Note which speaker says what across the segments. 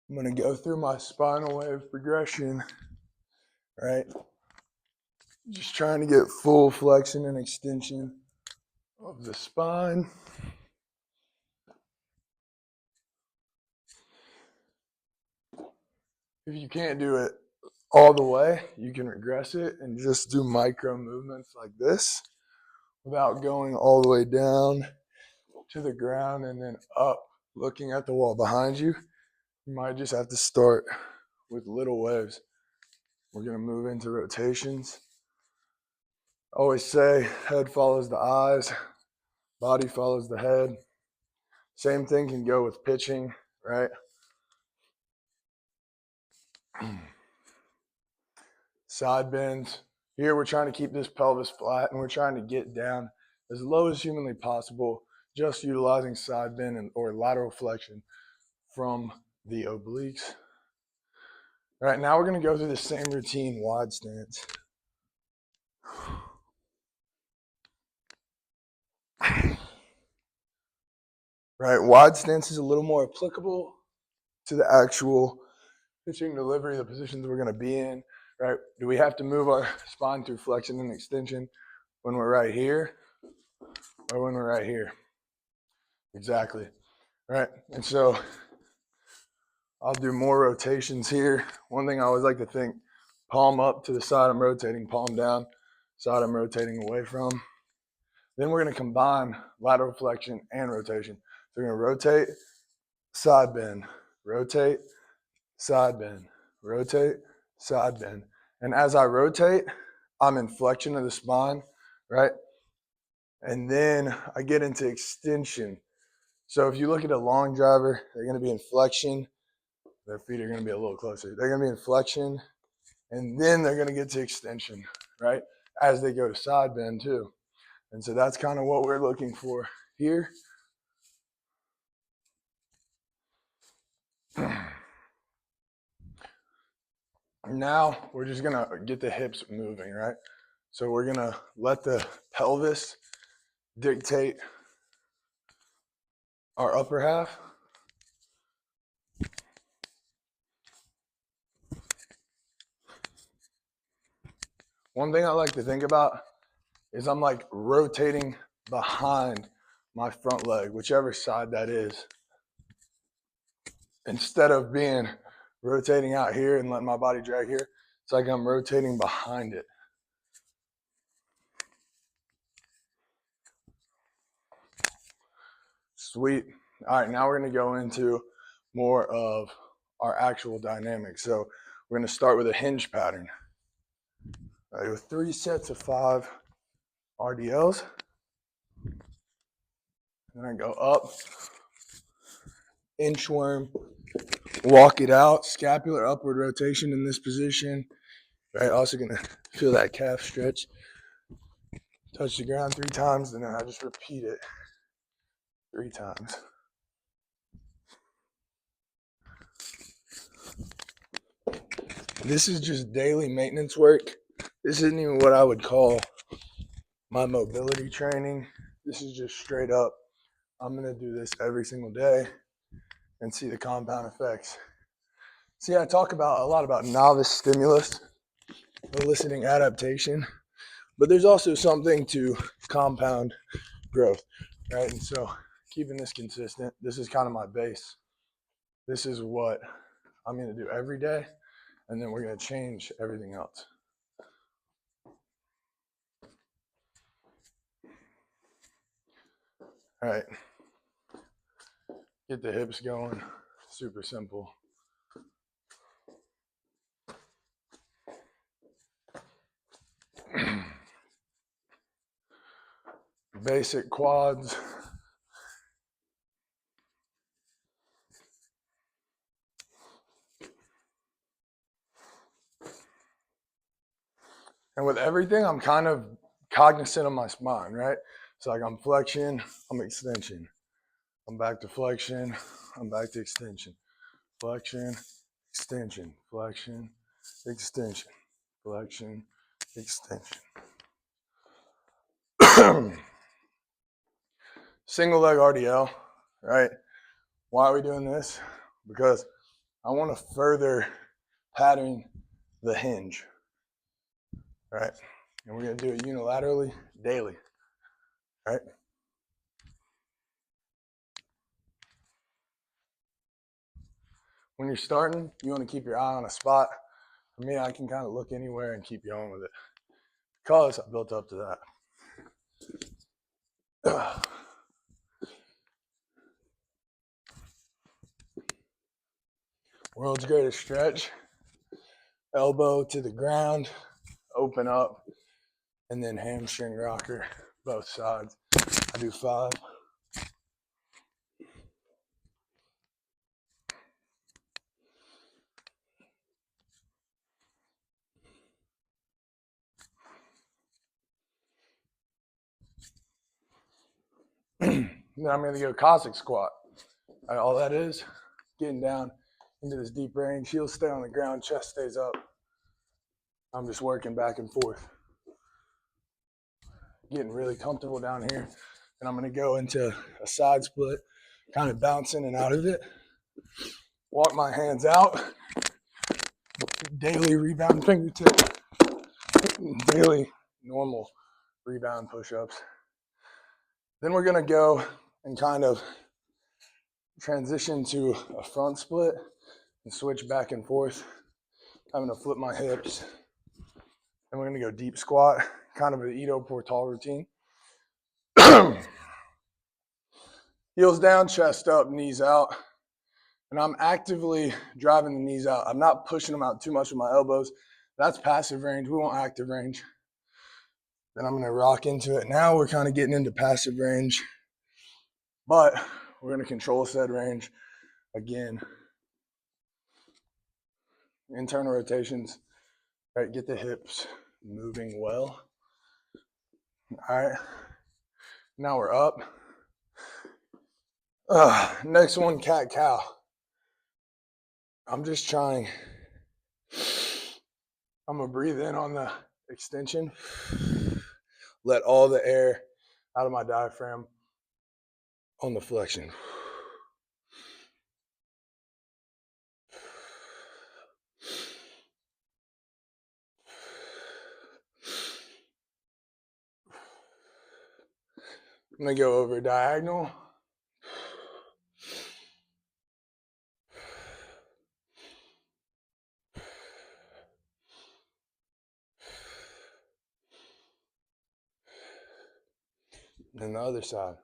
Speaker 1: I'm going to go through my spinal wave progression, right? Just trying to get full flexion and extension of the spine. If you can't do it all the way, you can regress it and just do micro movements like this without going all the way down to the ground and then up, looking at the wall behind you. You might just have to start with little waves. We're going to move into rotations. I always say head follows the eyes, body follows the head. Same thing can go with pitching, right? Side bends. Here we're trying to keep this pelvis flat and we're trying to get down as low as humanly possible, just utilizing side bend or lateral flexion from the obliques. All right, now we're going to go through the same routine, wide stance. Right, wide stance is a little more applicable to the actual pitching delivery, the positions we're going to be in, right? Do we have to move our spine through flexion and extension when we're right here or when we're right here? Exactly, right? And so I'll do more rotations here. One thing I always like to think, palm up to the side I'm rotating, palm down, side I'm rotating away from. Then we're going to combine lateral flexion and rotation. So we're going to rotate, side bend, rotate, side bend, rotate, side bend. And as I rotate, I'm in flexion of the spine, right? And then I get into extension. So if you look at a long driver, they're going to be in flexion. Their feet are going to be a little closer. They're going to be in flexion, and then they're going to get to extension, right? As they go to side bend too. And so that's kind of what we're looking for here. Now we're just gonna get the hips moving, right? So we're gonna let the pelvis dictate our upper half. One thing I like to think about is I'm like rotating behind my front leg, whichever side that is, instead of being rotating out here and letting my body drag here. It's like I'm rotating behind it. Sweet. All right, now we're going to go into more of our actual dynamics. So we're going to start with a hinge pattern. All right, with 3 sets of 5 RDLs. Then I go up, inchworm, walk it out, scapular upward rotation in this position. Right, also going to feel that calf stretch. Touch the ground 3 times, and then I just repeat it 3 times. This is just daily maintenance work. This isn't even what I would call my mobility training. This is just straight up, I'm going to do this every single day and see the compound effects. See, I talk a lot about novice stimulus, eliciting adaptation, but there's also something to compound growth, right? And so keeping this consistent, this is kind of my base. This is what I'm going to do every day, and then we're going to change everything else. All right, get the hips going, super simple. Basic quads. And with everything, I'm kind of cognizant of my spine, right? So like I'm flexion, I'm extension. I'm back to flexion, I'm back to extension. Flexion, extension, flexion, extension, flexion, extension. Single leg RDL, right? Why are we doing this? Because I want to further pattern the hinge, right? And we're going to do it unilaterally daily, right? When you're starting, you want to keep your eye on a spot. For me, I can kind of look anywhere and keep going with it because I built up to that. World's greatest stretch. Elbow to the ground, open up, and then hamstring rocker, both sides. I do 5. Then I'm gonna go Cossack squat. All that is, getting down into this deep range. Heels stay on the ground, chest stays up. I'm just working back and forth. Getting really comfortable down here. And I'm gonna go into a side split, kind of bouncing and out of it. Walk my hands out. Daily rebound fingertip. Daily normal rebound push-ups. Then we're gonna go and kind of transition to a front split and switch back and forth. I'm gonna flip my hips. And we're gonna go deep squat, kind of an Ido Portal routine. Heels down, chest up, knees out. And I'm actively driving the knees out. I'm not pushing them out too much with my elbows. That's passive range. We want active range. Then I'm gonna rock into it. Now we're kind of getting into passive range, but we're gonna control said range again. Internal rotations, right? Get the hips moving well. All right, now we're up. Next one, cat cow. I'm just trying. I'm gonna breathe in on the extension. Let all the air out of my diaphragm on the flexion. I'm gonna go over diagonal. And the other side.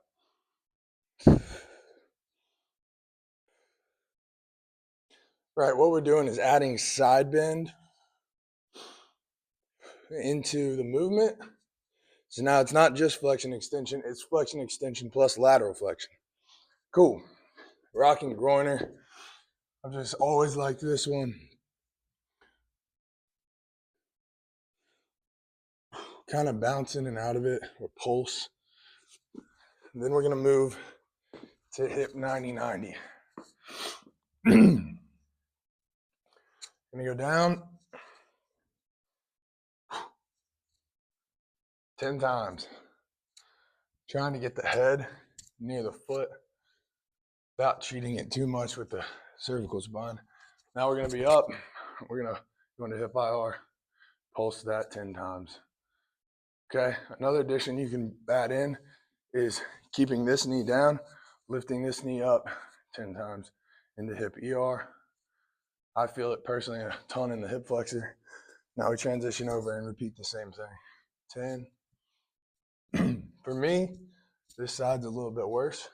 Speaker 1: Right, what we're doing is adding side bend into the movement. So now it's not just flexion extension, it's flexion extension plus lateral flexion. Cool. Rocking groiner. I've just always liked this one. Kind of bouncing and out of it, or pulse. And then we're gonna move to hip 90-90. Gonna go down 10 times. Trying to get the head near the foot without cheating it too much with the cervical spine. Now we're gonna be up. We're gonna go into hip IR, pulse that 10 times. Okay, another addition you can add in is keeping this knee down, lifting this knee up 10 times into hip ER. I feel it personally a ton in the hip flexor. Now we transition over and repeat the same thing. 10. For me, this side's a little bit worse.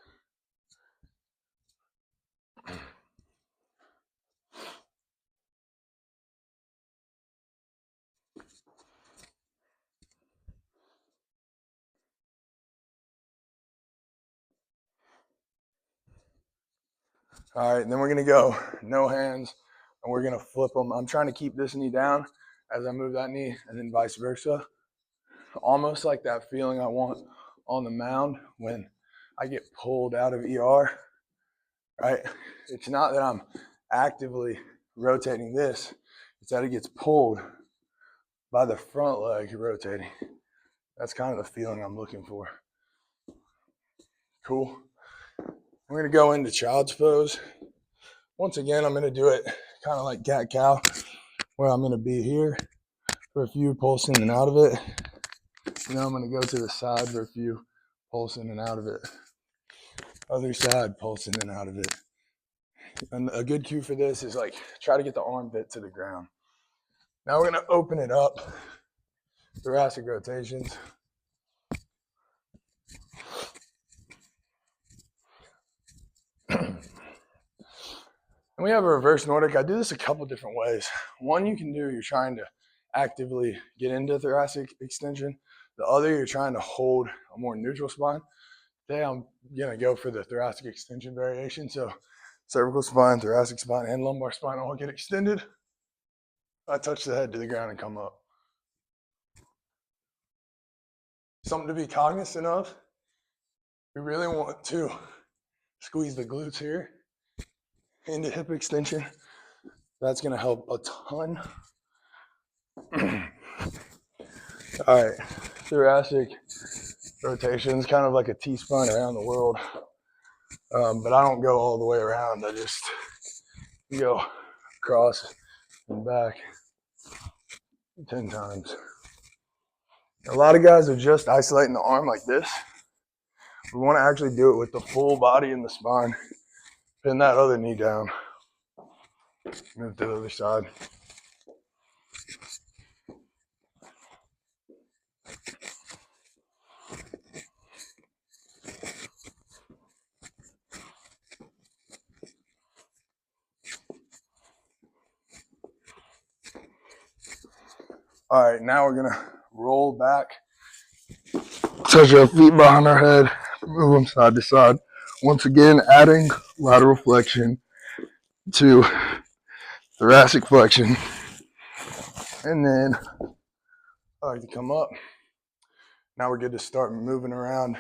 Speaker 1: All right, and then we're gonna go no hands, and we're gonna flip them. I'm trying to keep this knee down as I move that knee, and then vice versa. Almost like that feeling I want on the mound when I get pulled out of ER, right? It's not that I'm actively rotating this, it's that it gets pulled by the front leg rotating. That's kind of the feeling I'm looking for. Cool. We're gonna go into child's pose. Once again, I'm going to do it kind of like cat-cow, where I'm going to be here for a few, pulse in and out of it. And then I'm going to go to the side for a few, pulse in and out of it. Other side, pulse in and out of it. And a good cue for this is like, try to get the armpit to the ground. Now we're going to open it up, thoracic rotations. And we have a reverse Nordic. I do this a couple different ways. One you can do, you're trying to actively get into thoracic extension. The other, you're trying to hold a more neutral spine. Today, I'm gonna go for the thoracic extension variation. So cervical spine, thoracic spine, and lumbar spine all get extended. I touch the head to the ground and come up. Something to be cognizant of. We really want to squeeze the glutes here into hip extension. That's gonna help a ton. All right, thoracic rotations, kind of like a T-spine around the world. But I don't go all the way around. I just go across and back 10 times. A lot of guys are just isolating the arm like this. We want to actually do it with the full body and the spine. Pin that other knee down. Move to the other side. All right, now we're gonna roll back. Touch our feet behind our head, move them side to side. Once again, adding lateral flexion to thoracic flexion. And then I like to come up. Now we're good to start moving around